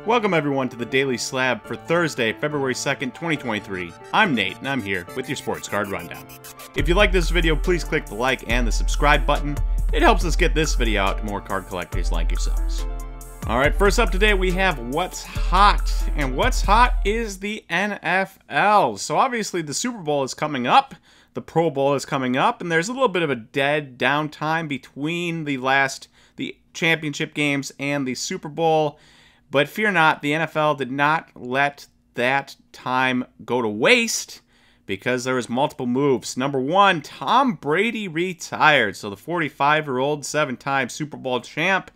Welcome everyone to the Daily Slab for Thursday, February 2nd, 2023. I'm Nate, and I'm here with your sports card rundown. If you like this video, please click the like and the subscribe button. It helps us get this video out to more card collectors like yourselves. Alright, first up today we have What's Hot. And what's hot is the NFL. So obviously the Super Bowl is coming up, the Pro Bowl is coming up, and there's a little bit of a dead downtime between the championship games and the Super Bowl. But fear not, the NFL did not let that time go to waste because there was multiple moves. Number one, Tom Brady retired. So the 45-year-old, 7-time Super Bowl champ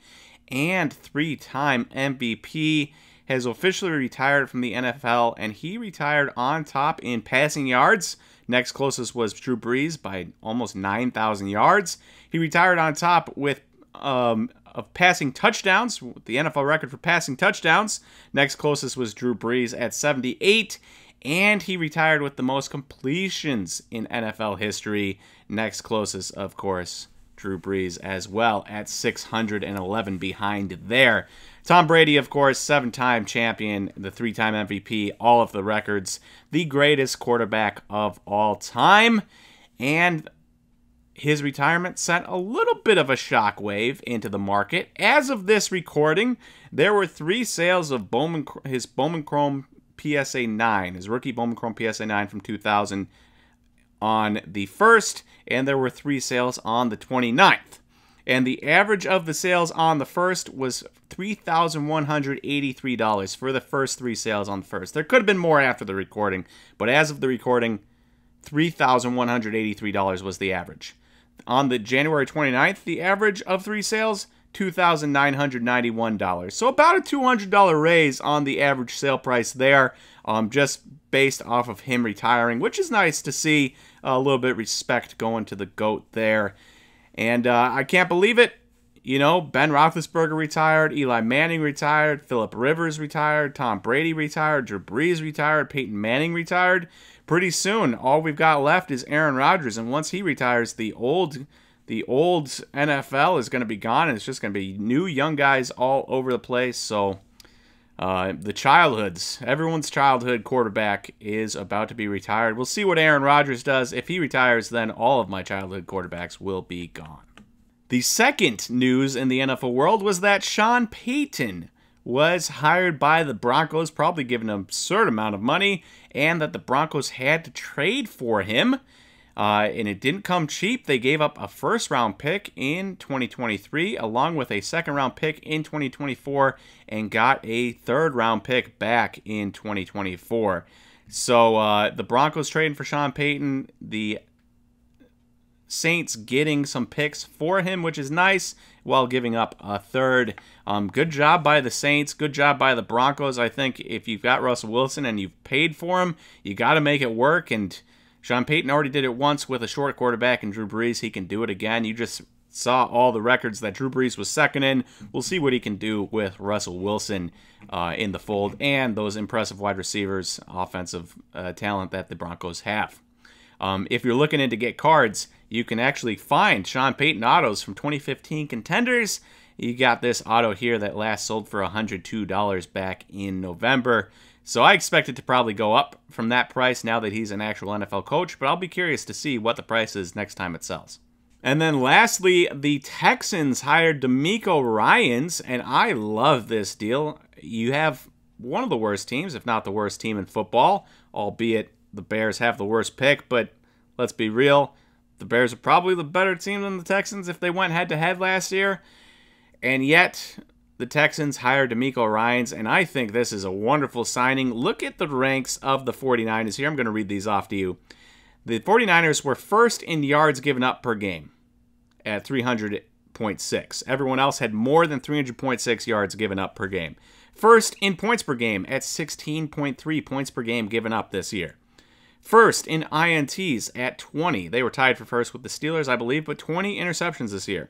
and 3-time MVP has officially retired from the NFL, and he retired on top in passing yards. Next closest was Drew Brees by almost 9,000 yards. He retired on top with of passing touchdowns, the NFL record for passing touchdowns. Next closest was Drew Brees at 78, and he retired with the most completions in NFL history. Next closest, of course, Drew Brees as well at 611 behind there. Tom Brady, of course, 7-time champion, the 3-time MVP, all of the records, the greatest quarterback of all time, and his retirement sent a little bit of a shockwave into the market. As of this recording, there were 3 sales of his Bowman Chrome PSA 9, his rookie Bowman Chrome PSA 9 from 2000 on the 1st, and there were 3 sales on the 29th. And the average of the sales on the 1st was $3,183 for the first 3 sales on the 1st. There could have been more after the recording, but as of the recording, $3,183 was the average. On the January 29th, the average of 3 sales, $2,991. So about a $200 raise on the average sale price there, just based off of him retiring, which is nice to see. A little bit of respect going to the GOAT there. And I can't believe it. You know, Ben Roethlisberger retired, Eli Manning retired, Phillip Rivers retired, Tom Brady retired, Drew Brees retired, Peyton Manning retired. Pretty soon, all we've got left is Aaron Rodgers, and once he retires, the old NFL is going to be gone, and it's just going to be new, young guys all over the place. So everyone's childhood quarterback is about to be retired. We'll see what Aaron Rodgers does. If he retires, then all of my childhood quarterbacks will be gone. The second news in the NFL world was that Sean Payton was hired by the Broncos, probably given an absurd amount of money, and that the Broncos had to trade for him. And it didn't come cheap. They gave up a first-round pick in 2023, along with a second-round pick in 2024, and got a third-round pick back in 2024. So the Broncos trading for Sean Payton, the Saints getting some picks for him, which is nice, while giving up a third. Good job by the Saints. Good job by the Broncos. I think if you've got Russell Wilson and you've paid for him, you got to make it work. And Sean Payton already did it once with a short quarterback and Drew Brees. He can do it again. You just saw all the records that Drew Brees was second in. We'll see what he can do with Russell Wilson in the fold and those impressive wide receivers, offensive talent that the Broncos have. If you're looking in to get cards, you can actually find Sean Payton autos from 2015 contenders. You got this auto here that last sold for $102 back in November. So I expect it to probably go up from that price now that he's an actual NFL coach, but I'll be curious to see what the price is next time it sells. And then lastly, the Texans hired DeMeco Ryans, and I love this deal. You have one of the worst teams, if not the worst team in football, albeit the Bears have the worst pick, but let's be real. The Bears are probably the better team than the Texans if they went head-to-head last year. And yet, the Texans hired DeMeco Ryans, and I think this is a wonderful signing. Look at the ranks of the 49ers here. I'm going to read these off to you. The 49ers were first in yards given up per game at 300.6. Everyone else had more than 300.6 yards given up per game. First in points per game at 16.3 points per game given up this year. First in INTs at 20. They were tied for first with the Steelers, I believe, but 20 interceptions this year.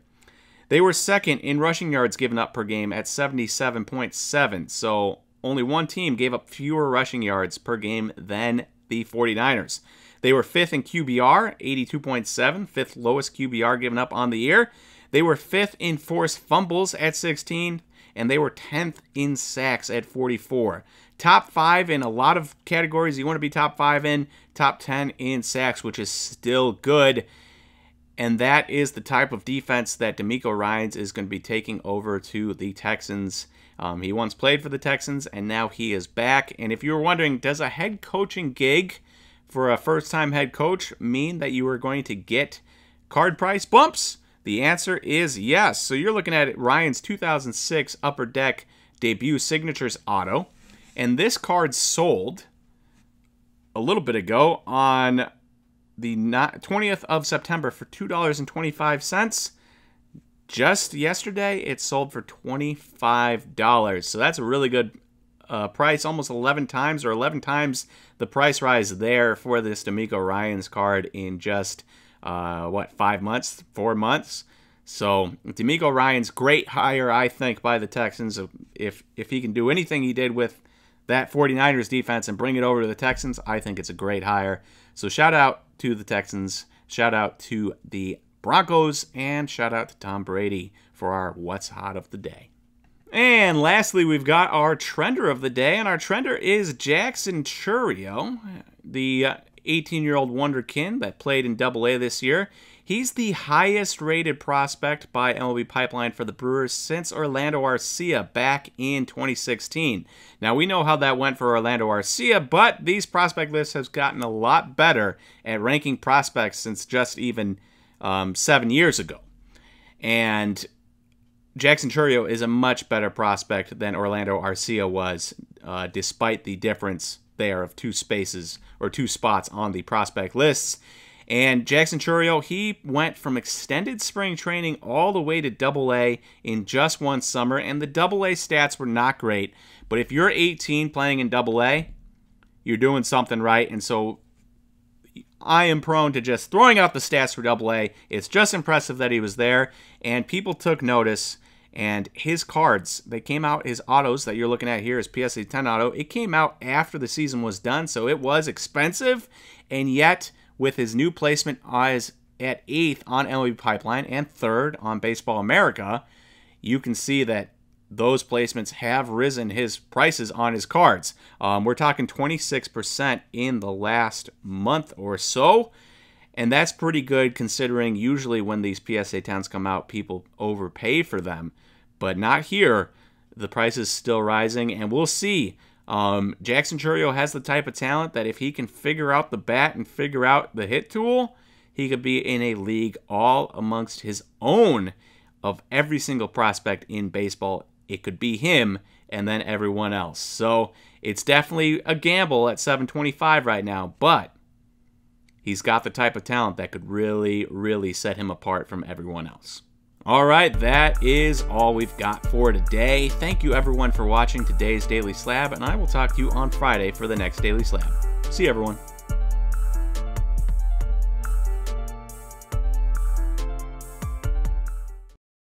They were second in rushing yards given up per game at 77.7. So only one team gave up fewer rushing yards per game than the 49ers. They were fifth in QBR, 82.7, fifth lowest QBR given up on the year. They were fifth in forced fumbles at 16, and they were 10th in sacks at 44. Top 5 in a lot of categories you want to be top 5 in, top 10 in sacks, which is still good. And that is the type of defense that DeMeco Ryans is going to be taking over to the Texans. He once played for the Texans, and now he is back. And if you were wondering, does a head coaching gig for a first-time head coach mean that you are going to get card price bumps? The answer is yes. So you're looking at Ryan's 2006 Upper Deck debut signatures auto. And this card sold a little bit ago on the 20th of September for $2.25. Just yesterday, it sold for $25. So that's a really good price, almost 11 times or 11 times the price rise there for this DeMeco Ryans card in just, 5 months, 4 months. So DeMeco Ryans, great hire, I think, by the Texans. If he can do anything he did with that 49ers defense and bring it over to the Texans, I think it's a great hire. So shout out to the Texans, shout out to the Broncos, and shout out to Tom Brady for our What's Hot of the Day. And lastly, we've got our Trender of the Day, and our Trender is Jackson Chourio, the 18-year-old wonderkin that played in Double-A this year. He's the highest-rated prospect by MLB Pipeline for the Brewers since Orlando Arcia back in 2016. Now, we know how that went for Orlando Arcia, but these prospect lists have gotten a lot better at ranking prospects since just even 7 years ago. And Jackson Chourio is a much better prospect than Orlando Arcia was, despite the difference there of 2 spaces or 2 spots on the prospect lists. And Jackson Chourio, he went from extended spring training all the way to Double-A in just one summer, and the Double-A stats were not great. But if you're 18 playing in Double-A, you're doing something right, and so I am prone to just throwing out the stats for Double-A. It's just impressive that he was there, and people took notice. And his cards, they came out, his autos that you're looking at here, his PSA 10 auto, it came out after the season was done, so it was expensive. And yet, with his new placement as at 8th on MLB Pipeline and 3rd on Baseball America, you can see that those placements have risen his prices on his cards. We're talking 26% in the last month or so. And that's pretty good considering usually when these PSA 10s come out, people overpay for them. But not here. The price is still rising, and we'll see. Jackson Chourio has the type of talent that if he can figure out the bat and figure out the hit tool, he could be in a league all amongst his own of every single prospect in baseball. It could be him and then everyone else. So it's definitely a gamble at $725 right now, but he's got the type of talent that could really, really set him apart from everyone else. All right, that is all we've got for today. Thank you, everyone, for watching today's Daily Slab, and I will talk to you on Friday for the next Daily Slab. See you, everyone.